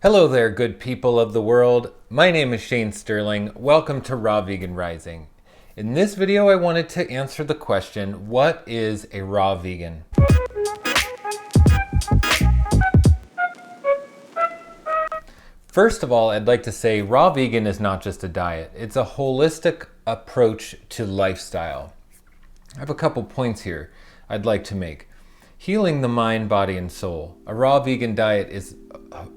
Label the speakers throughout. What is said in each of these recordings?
Speaker 1: Hello there, good people of the world. My name is Shane Sterling. Welcome to Raw Vegan Rising. In this video, I wanted to answer the question, what is a raw vegan? First of all, I'd like to say raw vegan is not just a diet. It's a holistic approach to lifestyle. I have a couple points here I'd like to make. Healing the mind, body, and soul. A raw vegan diet is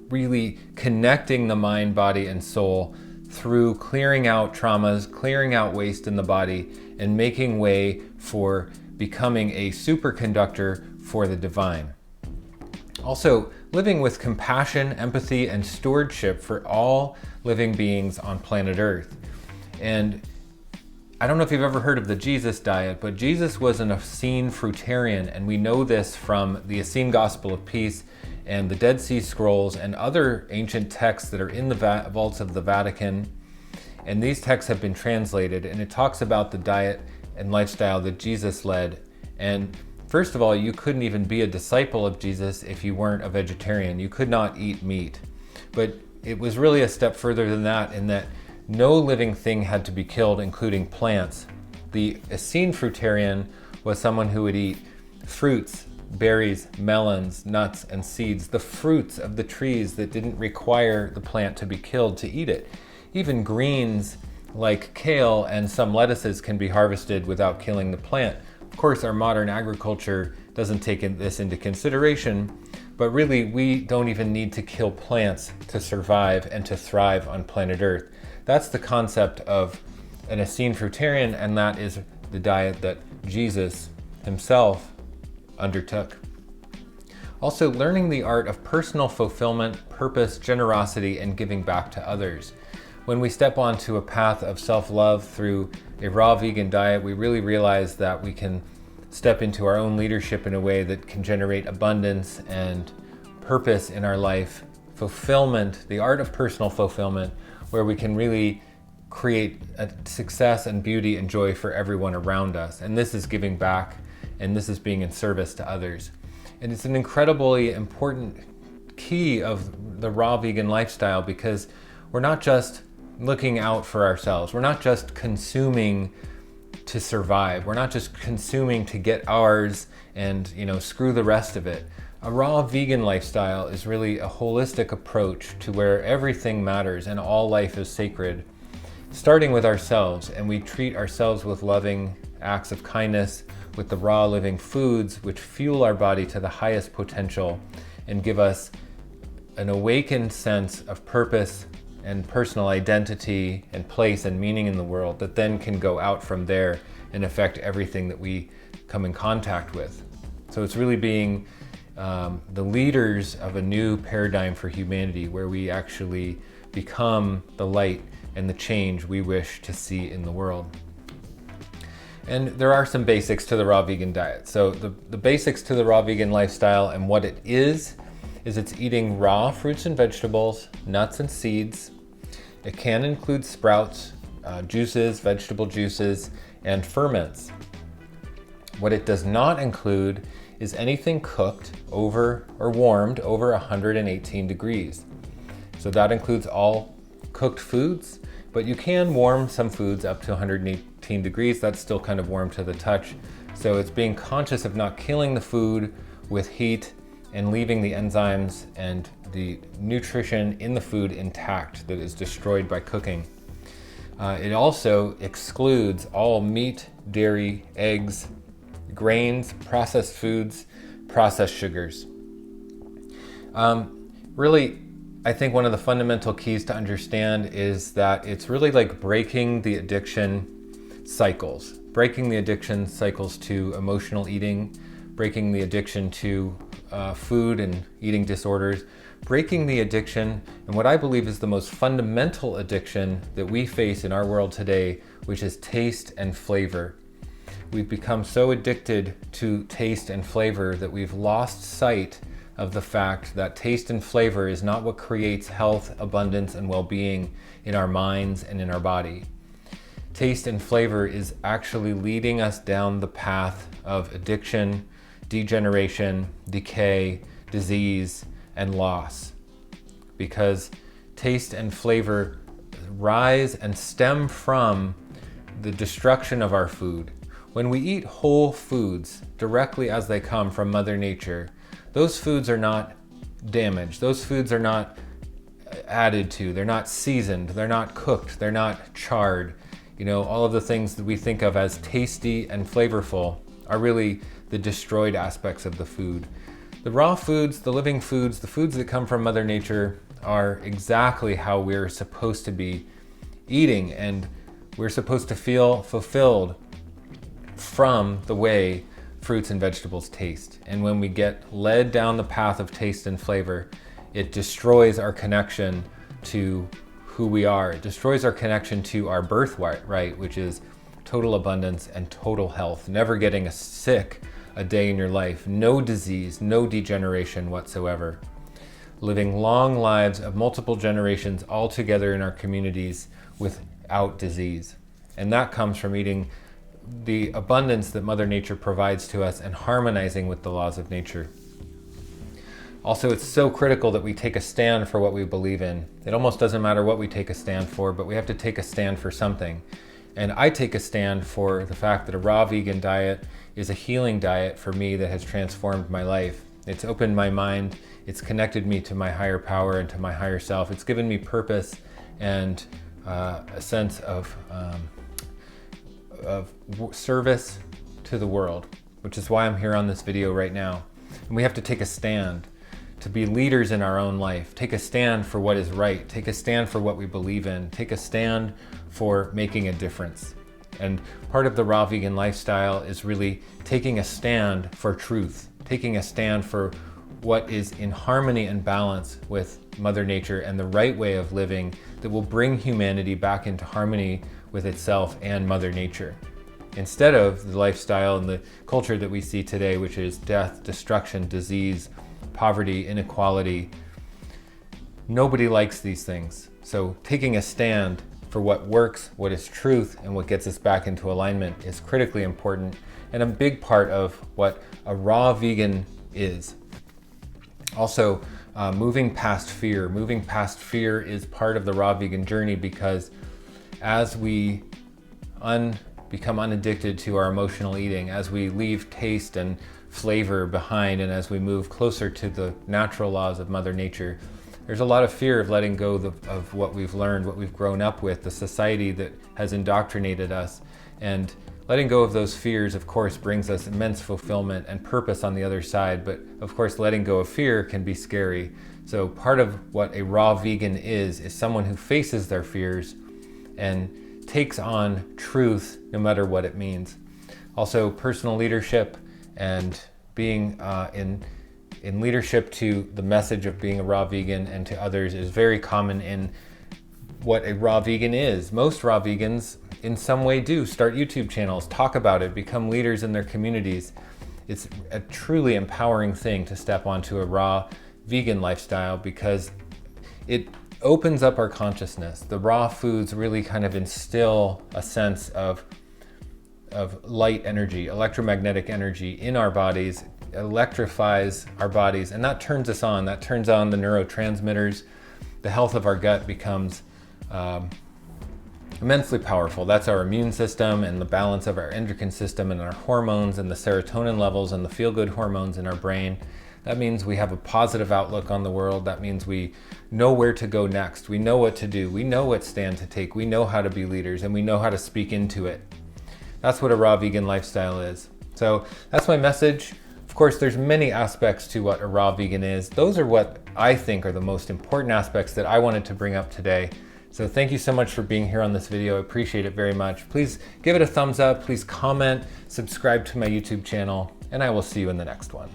Speaker 1: really connecting the mind, body, and soul through clearing out traumas, clearing out waste in the body, and making way for becoming a superconductor for the divine. Also, living with compassion, empathy, and stewardship for all living beings on planet Earth. And I don't know if you've ever heard of the Jesus diet, but Jesus was an Essene fruitarian, and we know this from the Essene Gospel of Peace and the Dead Sea Scrolls and other ancient texts that are in the vaults of the Vatican. And these texts have been translated, and it talks about the diet and lifestyle that Jesus led. And first of all, you couldn't even be a disciple of Jesus if you weren't a vegetarian. You could not eat meat. But it was really a step further than that, in that no living thing had to be killed, including plants. The Essene fruitarian was someone who would eat fruits, berries, melons, nuts, and seeds, the fruits of the trees that didn't require the plant to be killed to eat it. Even greens like kale and some lettuces can be harvested without killing the plant. Of course, our modern agriculture doesn't take this into consideration, but really we don't even need to kill plants to survive and to thrive on planet Earth. That's the concept of an Essene fruitarian, and that is the diet that Jesus himself undertook. Also, learning the art of personal fulfillment, purpose, generosity, and giving back to others. When we step onto a path of self-love through a raw vegan diet, we really realize that we can step into our own leadership in a way that can generate abundance and purpose in our life, fulfillment, the art of personal fulfillment, where we can really create a success and beauty and joy for everyone around us. And this is giving back, and this is being in service to others. And it's an incredibly important key of the raw vegan lifestyle, because we're not just looking out for ourselves. We're not just consuming to survive. We're not just consuming to get ours and, screw the rest of it. A raw vegan lifestyle is really a holistic approach to where everything matters and all life is sacred, starting with ourselves, and we treat ourselves with loving acts of kindness, with the raw living foods which fuel our body to the highest potential and give us an awakened sense of purpose and personal identity and place and meaning in the world that then can go out from there and affect everything that we come in contact with. So it's really being the leaders of a new paradigm for humanity, where we actually become the light and the change we wish to see in the world. And there are some basics to the raw vegan diet. So the basics to the raw vegan lifestyle and what it is it's eating raw fruits and vegetables, nuts and seeds. It can include sprouts, juices, vegetable juices, and ferments. What it does not include is anything cooked over or warmed over 118 degrees. So that includes all cooked foods, but you can warm some foods up to 118 degrees. That's still kind of warm to the touch. So it's being conscious of not killing the food with heat and leaving the enzymes and the nutrition in the food intact that is destroyed by cooking. It also excludes all meat, dairy, eggs, grains, processed foods, processed sugars. Really, I think one of the fundamental keys to understand is that it's really like breaking the addiction cycles to emotional eating, breaking the addiction to food and eating disorders, breaking the addiction, and what I believe is the most fundamental addiction that we face in our world today, which is taste and flavor. We've become so addicted to taste and flavor that we've lost sight of the fact that taste and flavor is not what creates health, abundance, and well-being in our minds and in our body. Taste and flavor is actually leading us down the path of addiction, degeneration, decay, disease, and loss. because taste and flavor rise and stem from the destruction of our food. When we eat whole foods directly as they come from Mother Nature, those foods are not damaged. Those foods are not added to. They're not seasoned. They're not cooked. They're not charred. You know, all of the things that we think of as tasty and flavorful are really the destroyed aspects of the food. The raw foods, the living foods, the foods that come from Mother Nature are exactly how we're supposed to be eating, and we're supposed to feel fulfilled from the way fruits and vegetables taste. And when we get led down the path of taste and flavor, it destroys our connection to who we are. It destroys our connection to our birthright, which is total abundance and total health, never getting sick a day in your life, no disease, no degeneration whatsoever. Living long lives of multiple generations all together in our communities without disease. And that comes from eating the abundance that Mother Nature provides to us and harmonizing with the laws of nature. Also, it's so critical that we take a stand for what we believe in. It almost doesn't matter what we take a stand for, but we have to take a stand for something. And I take a stand for the fact that a raw vegan diet is a healing diet for me that has transformed my life. It's opened my mind. It's connected me to my higher power and to my higher self. It's given me purpose and a sense of service to the world, which is why I'm here on this video right now. And we have to take a stand to be leaders in our own life. Take a stand for what is right. Take a stand for what we believe in. Take a stand for making a difference. And part of the raw vegan lifestyle is really taking a stand for truth, taking a stand for what is in harmony and balance with Mother Nature and the right way of living that will bring humanity back into harmony with itself and Mother Nature. Instead of the lifestyle and the culture that we see today, which is death, destruction, disease, poverty, inequality. Nobody likes these things. So taking a stand for what works, what is truth, and what gets us back into alignment is critically important and a big part of what a raw vegan is. Also, moving past fear. Moving past fear is part of the raw vegan journey, because as we become unaddicted to our emotional eating, as we leave taste and flavor behind, and as we move closer to the natural laws of Mother Nature, there's a lot of fear of letting go of what we've learned, what we've grown up with, the society that has indoctrinated us. And letting go of those fears, of course, brings us immense fulfillment and purpose on the other side. But of course, letting go of fear can be scary. So part of what a raw vegan is someone who faces their fears and takes on truth no matter what it means. Also, personal leadership and being in leadership to the message of being a raw vegan and to others is very common in what a raw vegan is. Most raw vegans in some way do start YouTube channels, talk about it, become leaders in their communities. It's a truly empowering thing to step onto a raw vegan lifestyle because it opens up our consciousness. The raw foods really kind of instill a sense of light energy, electromagnetic energy in our bodies, electrifies our bodies, and that turns us on. That turns on the neurotransmitters. The health of our gut becomes immensely powerful. That's our immune system and the balance of our endocrine system and our hormones and the serotonin levels and the feel-good hormones in our brain. That means we have a positive outlook on the world. That means we know where to go next. We know what to do. We know what stand to take. We know how to be leaders, and we know how to speak into it. That's what a raw vegan lifestyle is. So that's my message. Of course, there's many aspects to what a raw vegan is. Those are what I think are the most important aspects that I wanted to bring up today. So thank you so much for being here on this video. I appreciate it very much. Please give it a thumbs up. Please comment, subscribe to my YouTube channel, and I will see you in the next one.